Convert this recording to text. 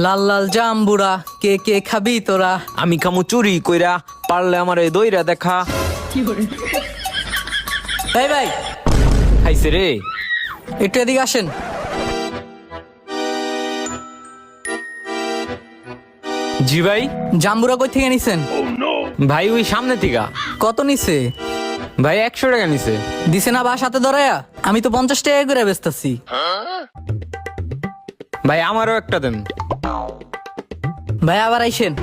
লাল লাল জাম্বুরা কে কে খাবি তোরা? আমি খামু চুরি কইরা, পারলে আমার এই দইরা দেখা। এই ভাই খাইছে রে। একটু এদিকে আসেন। জি ভাই। জাম্বুরা কই থেকে নিছেন? ভাই ওই সামনে থেকে। কত নিছে? ভাই 100 টাকা নিছে। দিছে না বা সাথে ধরায়া? আমি তো 50 টাকা করে বেচতাছি। ভাই আমারও একটা দেন। ভাই আবার আইসেন।